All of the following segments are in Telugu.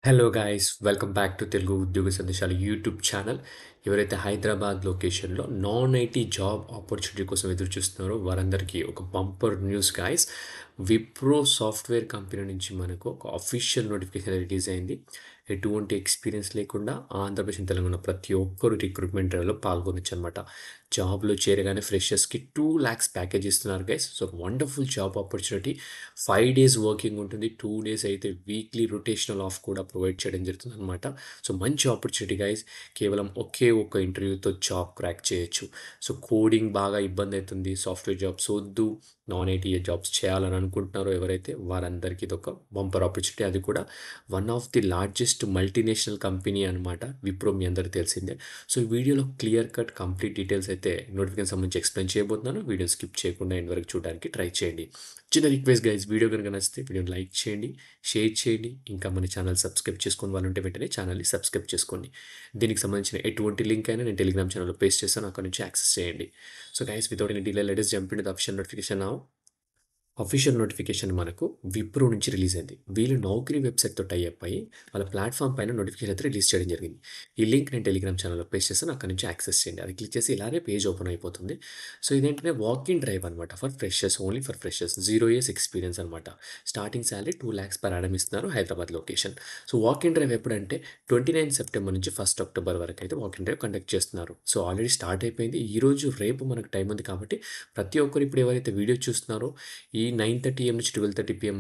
Hello guys welcome back to Telugu ఉద్యోగ సందేశాలు యూట్యూబ్ ఛానల్. ఎవరైతే హైదరాబాద్ లొకేషన్లో నాన్ ఐటీ జాబ్ ఆపర్చునిటీ కోసం ఎదురు చూస్తున్నారో వారందరికీ ఒక bumper news guys. Wipro software company నుంచి మనకు ఒక అఫీషియల్ నోటిఫికేషన్ రిలీజ్ అయింది. ఎటువంటి ఎక్స్పీరియన్స్ లేకుండా ఆంధ్రప్రదేశ్ తెలంగాణ ప్రతి ఒక్కరు రిక్రూట్మెంట్ డ్రైవ్లో పాల్గొనొచ్చు అనమాట. జాబ్లో చేరగానే ఫ్రెషర్స్కి 2 lakhs ప్యాకేజ్ ఇస్తున్నారు guys. So wonderful job opportunity. 5 days working ఉంటుంది, 2 days అయితే వీక్లీ రొటేషనల్ ఆఫ్ కూడా ప్రొవైడ్ చేయడం జరుగుతుంది అనమాట. సో మంచి ఆపర్చునిటీ గైస్. కేవలం ఒకే ఒక్క ఇంటర్వ్యూతో జాబ్ క్రాక్ చేయొచ్చు. సో కోడింగ్ బాగా ఇబ్బంది అవుతుంది, సాఫ్ట్వేర్ జాబ్స్ వద్దు, నాన్ ఐటీ జాబ్స్ చేయాలని అనుకుంటున్నారో ఎవరైతే వారందరికీ ఇది ఒక బంపర్ ఆపర్చునిటీ. అది కూడా one of the largest multinational company అనమాట విప్రో, మీ అందరికీ తెలిసిందే. సో ఈ వీడియోలో క్లియర్ కట్ కంప్లీట్ డీటెయిల్స్ అయితే నోటిఫికేషన్ సంబంధించి ఎక్స్ప్లెయిన్ చేయబోతున్నాను. వీడియో స్కిప్ చేయకుండా ఎండ్ వరకు చూడడానికి ట్రై చేయండి. చిన్న రిక్వెస్ట్ గైస్, వీడియో కనుక నచ్చితే వీడియోని లైక్ చేయండి, షేర్ చేయండి. ఇంకా మన ఛానల్ సబ్స్క్రైబ్ చేసుకుని వాళ్ళు ఉంటే వెంటనే ఛానల్ని సబ్స్క్రైబ్ చేసుకోండి. దీనికి సంబంధించిన ఎటువంటి లింక్ అయినా నేను టెలిగ్రామ్ ఛానల్లో పేస్ట్ చేస్తాను, అక్కడ నుంచి యాక్సెస్ చేయండి. So guys, without any delay let us jump into the official notification now. Official notification మనకు విప్రో నుంచి రిలీజ్ అయింది. వీళ్ళు నౌకరీ వెబ్సైట్తో టైఅప్ అయ్యి వాళ్ళ ప్లాట్ఫామ్ పైన నోటిఫికేషన్ అయితే రిలీజ్ చేయడం జరిగింది. ఈ లింక్ నేను టెలిగ్రామ్ ఛానల్లో పేస్ట్ చేస్తాను, అక్కడ నుంచి యాక్సెస్ చేయండి. అది క్లిక్ చేసి ఇలానే పేజ్ ఓపెన్ అయిపోతుంది. సో ఇదేంటంటే వాక్ ఇన్ డ్రైవ్ అనమాట, for freshers, only for freshers, 0 years experience అనమాట. Starting salary 2 lakhs per annum ఇస్తున్నారు, Hyderabad location. So walk in drive ఎప్పుడంటే 29 September నుంచి 1 October వరకు అయితే వాక్ ఇన్ డ్రైవ్ కండక్ట్ చేస్తున్నారు. సో ఆల్రెడీ స్టార్ట్ అయిపోయింది. ఈరోజు రేపు మనకు టైం ఉంది కాబట్టి ప్రతి ఒక్కరు ఇప్పుడు ఎవరైతే వీడియో చూస్తున్నారో ఈ 9:30 AM నుంచి 12:30 PM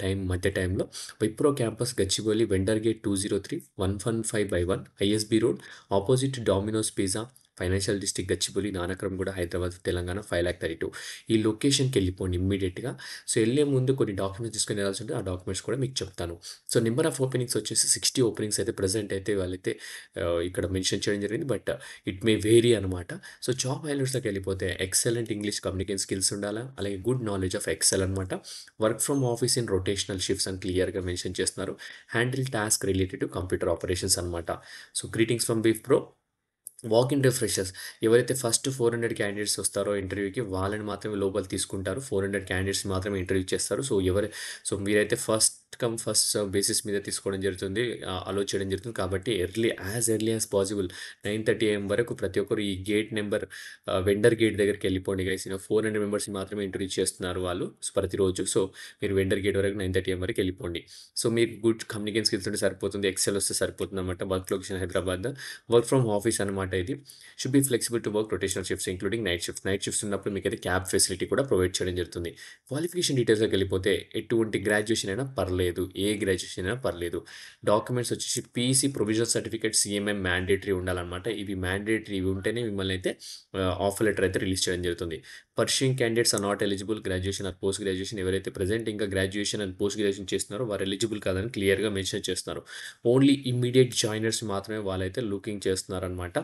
టైం మధ్య టైంలో Wipro campus Gachibowli, vendor gate 203 115/1 ISB road, opposite Domino's pizza, financial district Gachibowli, Nanakramguda, Hyderabad, Telangana 5,32,000. ఈ లొకేషన్కి వెళ్ళిపోండి ఇమ్మీడియట్గా. సో వెళ్ళే ముందు కొన్ని డాక్యుమెంట్స్ తీసుకొని వెళ్ళాల్సి ఉంటుంది, ఆ డాక్యుమెంట్స్ కూడా మీకు చెప్తాను. సో నెంబర్ ఆఫ్ ఓపెనింగ్స్ వచ్చేసి 60 ఓపెనింగ్స్ అయితే ప్రజెంట్ అయితే వాళ్ళైతే ఇక్కడ మెన్షన్ చేయడం జరిగింది, బట్ ఇట్ మే వేరీ అనమాట. సో జాబ్ హైలైట్స్లోకి వెళ్ళిపోతే ఎక్సలెంట్ ఇంగ్లీష్ కమ్యూనికేషన్ స్కిల్స్ ఉండాలా, అలాగే గుడ్ నాలెడ్జ్ ఆఫ్ ఎక్సెల్ అనమాట. Work from office in rotational shifts అని క్లియర్గా మెన్షన్ చేస్తున్నారు. Handle task related to computer operations అనమాట. So greetings from Wipro. Walk in freshers, ఎవరైతే ఫస్ట్ 400 క్యాండిడేట్స్ వస్తారో ఇంటర్వ్యూకి వాళ్ళని మాత్రమే లోపల తీసుకుంటారు. 400 క్యాండిడేట్స్ మాత్రమే ఇంటర్వ్యూ చేస్తారు. సో మీరైతే first come first serve basis మీద తీసుకోవడం జరుగుతుంది, అలో చేయడం జరుగుతుంది. కాబట్టి ఎర్లీ యాజ్ పాసిబుల్ 9:30 AM వరకు ప్రతి ఒక్కరు ఈ గేట్ నెంబర్ వెండర్ గేట్ దగ్గరికి వెళ్ళిపోండి గైస్. 400 మెంబర్స్ని మాత్రమే ఇంటర్వ్యూ చేస్తున్నారు వాళ్ళు ప్రతిరోజు. సో మీరు వెండర్ గేట్ వరకు 9:30 AM వరకు వెళ్ళిపోండి. సో మీకు గుడ్ కమ్యూనికేషన్ స్కిల్స్ ఉంటే సరిపోతుంది, ఎక్సెల్ వస్తే సరిపోతుంది అనమాట. Work location Hyderabad, work from office అనమాట. ఇది should be flexible to work rotational shifts including night shifts ఉన్నప్పుడు మీకు అయితే క్యాబ్ ఫెసిలిటీ కూడా ప్రొవైడ్ చేయడం జరుగుతుంది. క్వాలిఫికేషన్ డీటెయిల్స్కి వెళ్ళిపోతే ఎటువంటి గ్రాడ్యుయేషన్ అయినా పర్లేదు, ఏ గ్రాడ్యుయేషన్ అయినా పర్లేదు. డాక్యుమెంట్స్ వచ్చేసి PC provisional certificate, CMM mandatory ఉండాలన్నమాట. ఇవి మ్యాండేటరీ, ఇవి ఉంటేనే మిమ్మల్ని అయితే ఆఫర్ లెటర్ అయితే రిలీజ్ చేయడం జరుగుతుంది. Pursuing candidates are not eligible graduation or post graduation. ఎవరైతే ప్రజెంట్ ఇంకా గ్రాడ్యుయేషన్ అండ్ పోస్ట్ గ్రాడ్యుయేషన్ చేస్తున్నారో వారు ఎలిజిబుల్ కాదని క్లియర్గా మెన్షన్ చేస్తున్నారు. ఓన్లీ ఇమ్మీడియట్ జాయినర్స్ మాత్రమే వాళ్ళైతే లుకింగ్ చేస్తున్నారనమాట.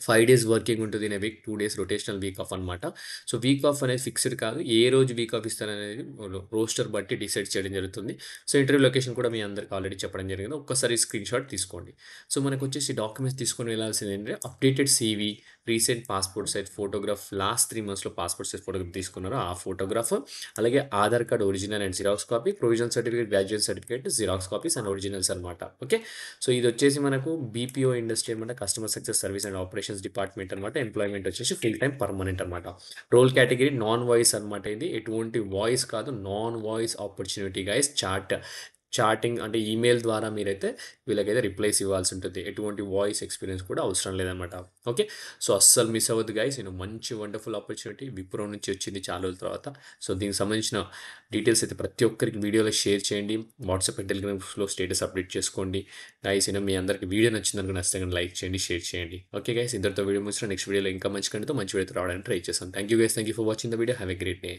5 days వర్కింగ్ ఉంటుంది in week, 2 days rotational week off అనమాట. సో వీక్ ఆఫ్ అనేది ఫిక్స్డ్ కాదు, ఏ రోజు వీక్ ఆఫ్ ఇస్తారనేది రోస్టర్ బట్టి డిసైడ్ చేయడం జరుగుతుంది. సో ఇంటర్వ్యూ లొకేషన్ కూడా మీ అందరికి ఆల్రెడీ చెప్పడం జరిగింది, ఒక్కసారి స్క్రీన్ షాట్ తీసుకోండి. సో మనకు వచ్చేసి డాక్యుమెంట్స్ తీసుకొని వెళ్ళాల్సింది ఏంటంటే updated CV, recent passport size photograph, last 3 monthsలో పాస్పోర్ట్ సైజ్ ఫోటోగ్రాఫ్ తీసుకున్నారో ఆ ఫోటోగ్రాఫ్, అలాగే Aadhaar card original and xerox copy, provisional certificate, graduate certificate, xerox copies and originals అనమాట. ఓకే, సో ఇది వచ్చేసి మనకు BPO ఇండస్ట్రీ అనమాట, customer success service and operations department అనమాట. ఎంప్లాయ్మెంట్ వచ్చేసి ఫుల్ టైం పర్మనెంట్ అనమాట. రోల్ కేటగిరీ నాన్ వాయిస్ అనమాట. ఇది ఎటువంటి వాయిస్ కాదు, non voice opportunity guys. Chatting అంటే ఈమెయిల్ ద్వారా మీరైతే వీళ్ళకైతే రిప్లైస్ ఇవ్వాల్సి ఉంటుంది, ఎటువంటి వాయిస్ ఎక్స్పీరియన్స్ కూడా అవసరం లేదనమాట. ఓకే, సో అస్సలు మిస్ అవ్వద్దు గైస్. మంచి వండర్ఫుల్ ఆపర్చునిటీ విప్రో నుంచి వచ్చింది చాలా రోజుల తర్వాత. సో దీనికి సంబంధించిన డీటెయిల్స్ అయితే ప్రతి ఒక్కరికి వీడియోలో షేర్ చేయండి, వాట్సాప్ అండ్ టెలిగ్రామ్లో స్టేటస్ అప్డేట్ చేసుకోండి గైస్. మీ అందరికి వీడియో నచ్చిందనుకుని నచ్చితే లైక్ చేయండి, షేర్ చేయండి. ఓకే గైస్, ఇంతటితో వీడియో ముగిసిన నెక్స్ట్ వీడియోలో ఇంకా మంచి కంటెంట్తో మంచి వీడియోతో రావడానికి ట్రై చేస్తాను. Thank you guys, thank you for watching the video. Have a great day.